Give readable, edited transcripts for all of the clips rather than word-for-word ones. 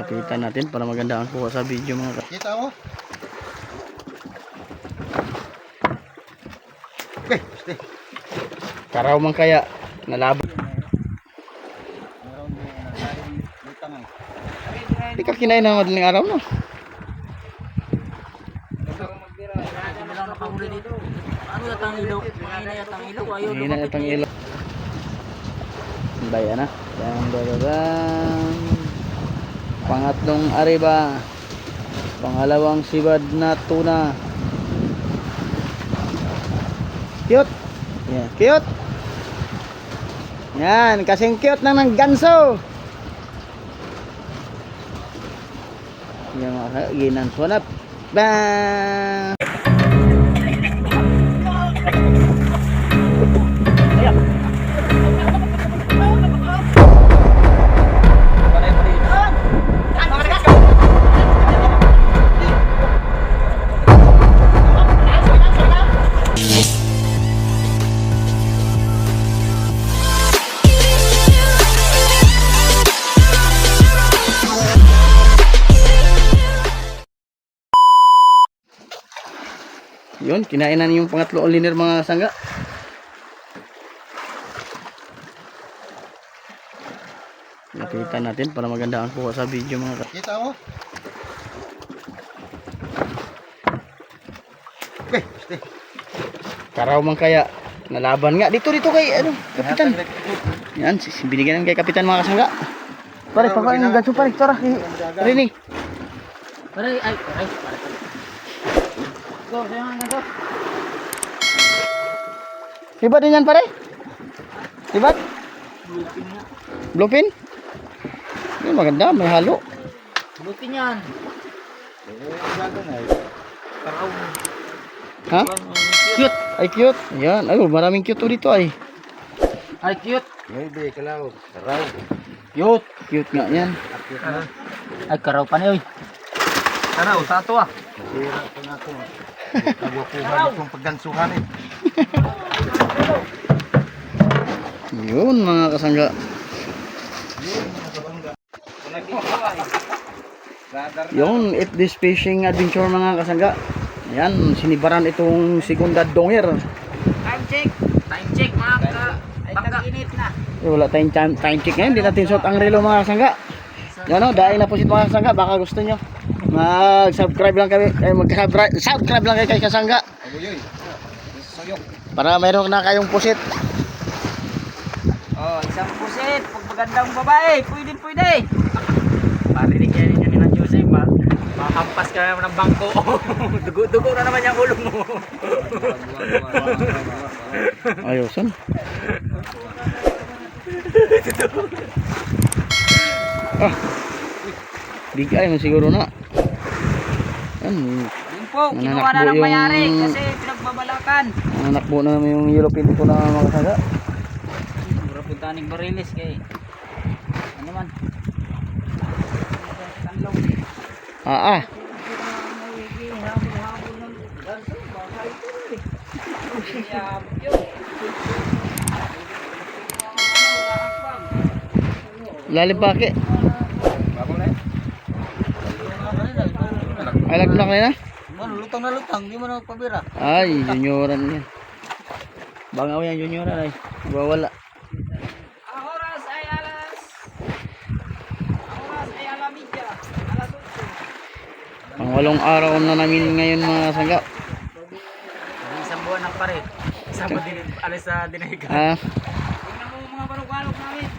Lapitan natin para maganda ang kuha sa video mga ka. Kita mo? Okay, gusti. Karaw man kaya nalaban. Di ka kinain ng madaling araw no? Ano yatang ilaw? Mahina yatang ilaw. Ayaw Hina itang ilaw. Bayan na. Pangatlong ariba. Pangalawang sibad na tuna. Cute. Yeah, cute. Yan, kasing cute na ng ganso. Yan mga kainan sunap. Bang! Yun, kinain na yung pangatlo uliner mga sangga. Lapitan natin para maganda ang kuha sa video mga ka. Kita mo? Okay, gusti. Karaw man kaya nalaban nga. Dito kay ano, kapitan. Yan, binigyan kay kapitan mga kasangga. Pare, pakain ng ganso pare. Tara, rini. Pare, ay. Go, sayangan ka. Hibat din yan pare? Hibat? Bluepin? Yan maganda, may halo. Buti niyan. Karaw. Ha? Cute. Ay cute. Yan, ay maraming cute dito ay. Ay, cute. Maybe kalaw. Karaw. Cute. Cute nga yan. Ay, karaw pa niya, oy. Karaw, tato ah. Tira ko na ito. Nagwapuhan itong paggansuhan eh. Yun mga kasangga. Yun, Eat This Fishing Adventure mga kasangga. Ayan, sinibaran itong segunda donger. Time check mga ka. Bangga. Init na. Wala tayong time check ngayon. Hindi natin suot ang relo mga kasangga. Yan o, dahil na po si mga kasangga. Baka gusto nyo mag-subscribe lang kami. Subscribe lang kayo kay kasangga. Para mayroon na kayong pusit. Oh, isang pusit. Pag magandang babae, pwede. Parinig yan ninyo ni Joseph. Makampas ka naman ng bangko. Dugo na naman yung ulo mo. Ayusan. Bigay mo siguro na. Yan. Yun po, kinuha na ng mayari kasi pinagbabalakan. Nanakbo na naman yung yellow pin ko na mga kasangga. Mura puntaning barilis kay. Ano man? Tanlong. Lalim pake. Ay, lagnak na yun. Lutang na lutang, di mo na magpabira. Ay, junioran yan. Bangaw yan, junioran ay. Wala. Ang oras ay alamidya. Alas 8. Ang walong araw na namin ngayon mga sangga. Isang buwan ng pare. Isang buwan din alis sa dinahiga. Tingnan mo mga balog-balog namin.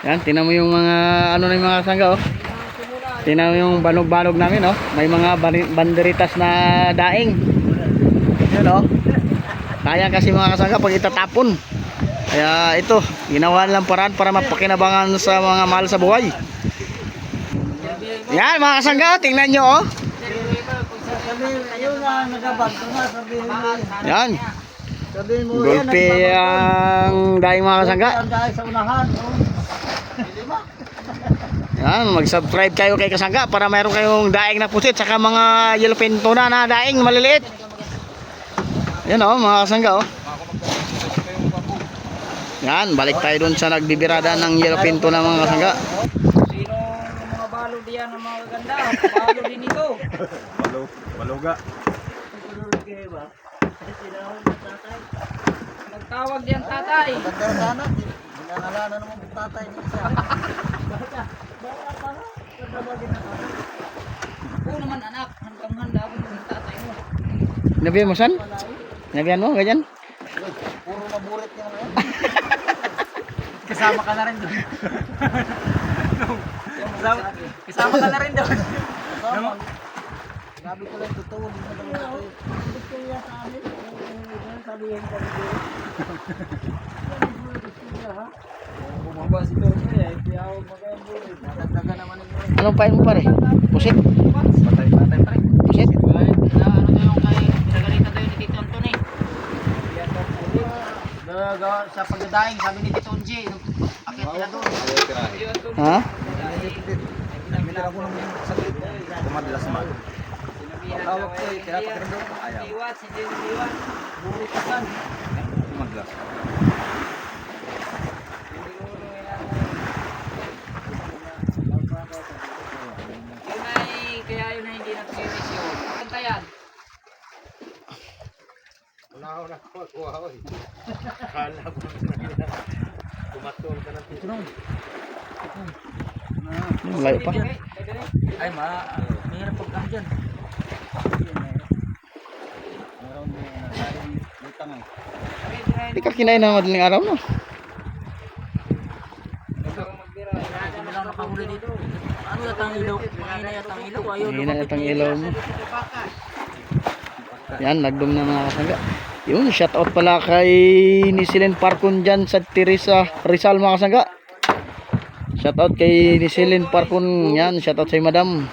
Yan, tinan mo yung mga ano na yung mga sangga oh. Tinan mo yung banog-banog namin oh. May mga banderitas na daing. Yun oh. Kaya kasi mga kasangga pag itatapon. Kaya ito, ginawa lang paraan para mapakinabangan sa mga mahal sa buhay. Yan mga kasangga, tingnan nyo oh. Yan. Gulpi ang daing mga kasangga. Yan, mag-subscribe kayo kay kasangga para mayroon kayong daing na pusit saka mga yellowfin tuna na daing maliliit. Yan oh mga kasangga oh. Yan, balik tayo dun sa nagbibirada ng yellowfin tuna mga kasangga. palo diyan ng mga ganda. Palo din ito. Baluga. Nagtawag diyan tatay. Ganda sana. Ginangalanan naman ng tatay niya isa. Oo naman anak, hanggang handa ako ng tatay mo. Nabiyan mo san? Nabiyan mo, ganyan? Puro maburit niya naman. Kasama ka na rin doon. Kasama ka na rin doon. Kasama. Sabi ko lang totoo. Hindi mo lang natin. Bumaba si Tony eh. Kaya ako mag-embulit. Nadagdagan naman yung Anong pain mo pare? Pusit? Patay pa rin. Pusit? Ano to yung kay pinagalitan tayo ni Tito Anthony? Sa pagdadaing, sabi ni Tito Onji, akit nila doon. Ha? Binila ko naman yung sakit. Kumadlas man. Tawag ko eh, tinapakirin doon. Iwat, hindi iwat. Buritasan. Kumadlas. Kaya yun ay hindi natin sinisyon. Kanta yan. Wala ako nakuha ko. Kala ko kumatol ka ng titrong. Layo pa. Ay mahirap pagkaan dyan. Meron din nasaling lutang eh. Di ka kinain ng madaling araw no? Hindi lang nakahuli dito. Ano yatang ilaw? Mahina yatang ilaw. Ayaw Hina itang ilaw mo. Yan, nagdum na mga kasangga. Yun, shout out pala kay Nisilin Parkon dyan sa Teresa Rizal mga kasangga. Shout out kay Nisilin Parkon. Yan, shout out sa madam.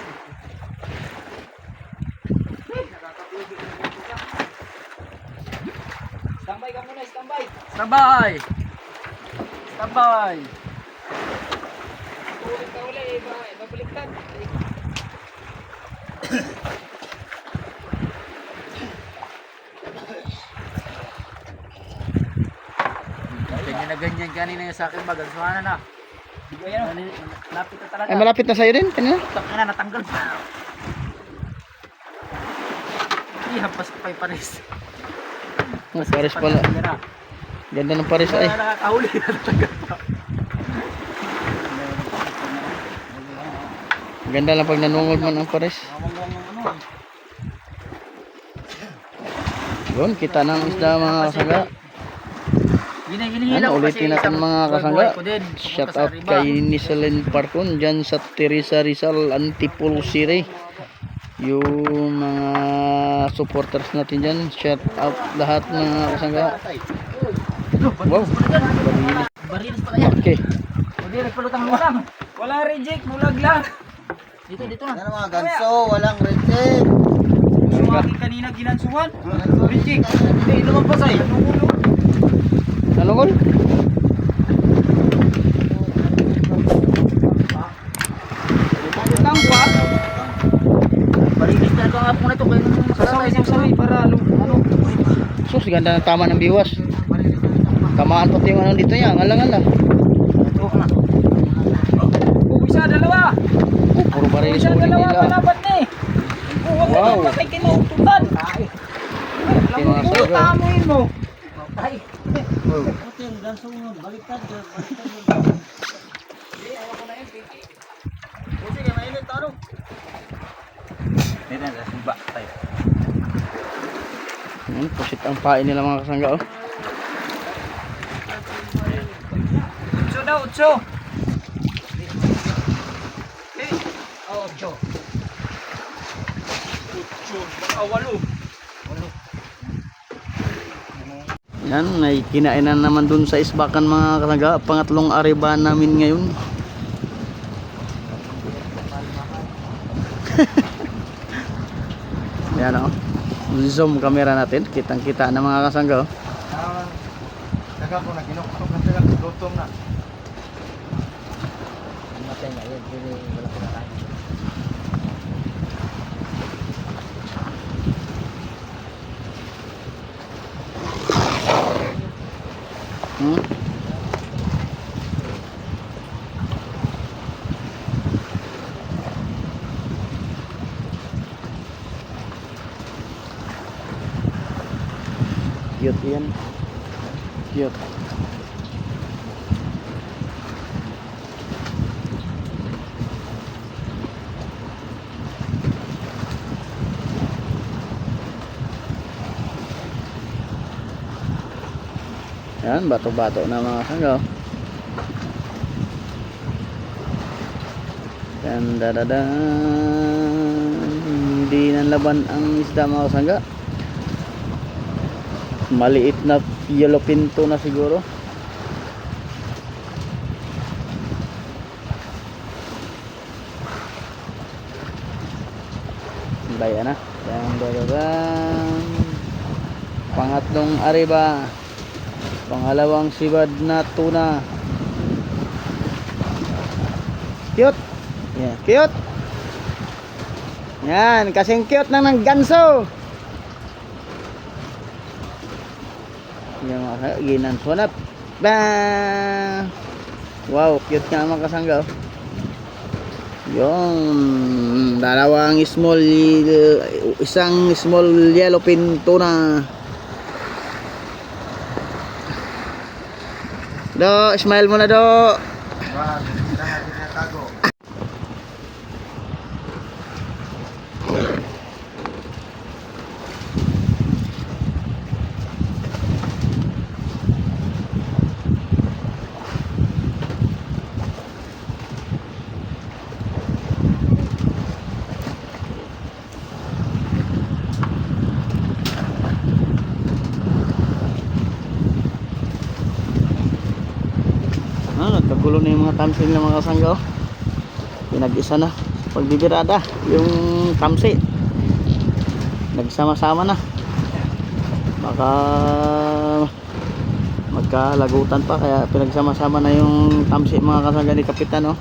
Standby ka muna, standby. Standby. Standby. Ulit ka ulit, babaliktad. Ganyan na ganyan kanina yung sa akin bagal. Suhanan na. Ayan, lapit na talaga. Ay, malapit na sa'yo din. Kanina. Taka na, natanggal pa. Ihampas pa yung pares. Oh, pares pala. Ganda ng pares ay. Nakakahuli na natanggal pa. Ganda lang pag nanungod man ang pares. Yun, kita ng isda mga kasangga. Ano, ulitin natin mga kasangga. Shout out kay Nisilin Parkon dyan sa Teresa Rizal Antipolo City. Yung mga supporters natin dyan. Shout out lahat mga kasangga. Wow, Barilis pala yan. okay. Hindi, nagpalutang lang. Walang reject, mulag lang. Dito na. Yan ang mga ganso, walang reject. Sumaki kanina ginansuhan. Reject. Hindi, lumagpas ay. Nalungol? Utang pa. Barilis talaga nga po na ito. Sasaway para ano. Sus, ganda ng tama ng biwas. Tamaan pati yung ano dito niya, ngalang-ngala. Isa, dalawa. Puro barilis Isa, ulit dalawa, nila. palaban ni. Huwag Wow. ka makikinututan. Alam mo, Kinasagay. tamuin mo. Ay. Puti yung ganso mo, baliktad. Puti ka mainit, taro. Dito na, sumba tayo. Pusit ang pain nila mga kasangga oh. Utso daw, utso. Eh, oh, utso. Utso, baka walo. Yan, may kinainan naman dun sa isbakan mga kasangga. Pangatlong ariba namin ngayon. Yan o. Zoom camera natin. Kitang kita na mga kasangga oh. Daga ko na, kinuktok na sila, lutom na. Matay na yun, hindi wala ko na tayo. Cute yan. Cute. Yan, bato-bato na mga kasangga. Yan, dadadan. Hindi nanlaban ang isda mga kasangga. Maliit na yellow pinto na siguro. Bayan na. Yan, dadadan. Pangatlong ariba. Pangalawang sibad na tuna. Cute. Yeah, cute. Yan, kasing cute ng ganso. Yan mga kasangga, ginansunap. Bang! Wow, cute nga mga kasangga. Yung dalawang small, isang small yellowfin tuna. Do, smile mo na do. Wag, hindi na natin natago. Nagkagulo na yung mga tamsil ng mga kasangga. Pinag-isa na pagbibirada yung tamsi, nagsama-sama na, baka magkalagutan pa, kaya pinagsama-sama na yung tamsi mga kasangga ni Kapitan, no?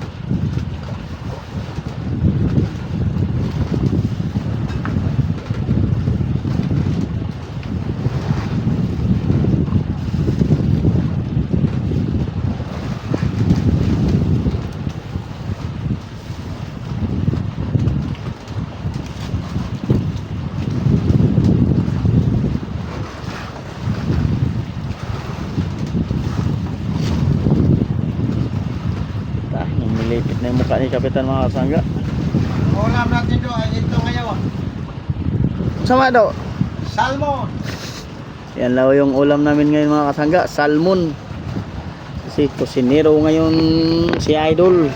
Nilipit na yung mukha ni Kapitan mga kasangga. Ulam natin do ay ito ngayon. Sama daw. Salmon. Yan lang yung ulam namin ngayon mga kasangga, salmon. Kasi kusinero ngayon si Idol.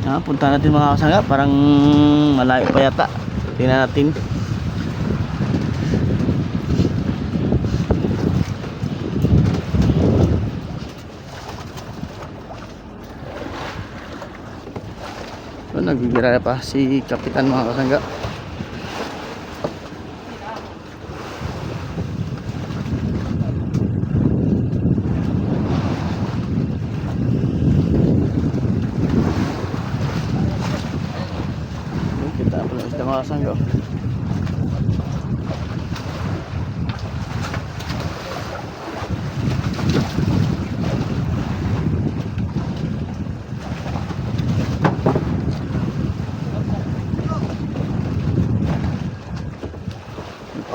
Punta natin mga kasangga. Parang malayo pa yata. Tingnan natin. So, nagbibiraya pa si Kapitan mga kasangga. Kita pala sa mga kasangga.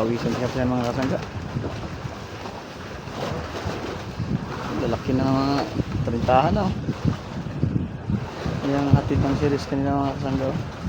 Pawisan siya mga kasangga. Lalaki na mga trintahan na. Yung hatid ng series kanina mga kasangga.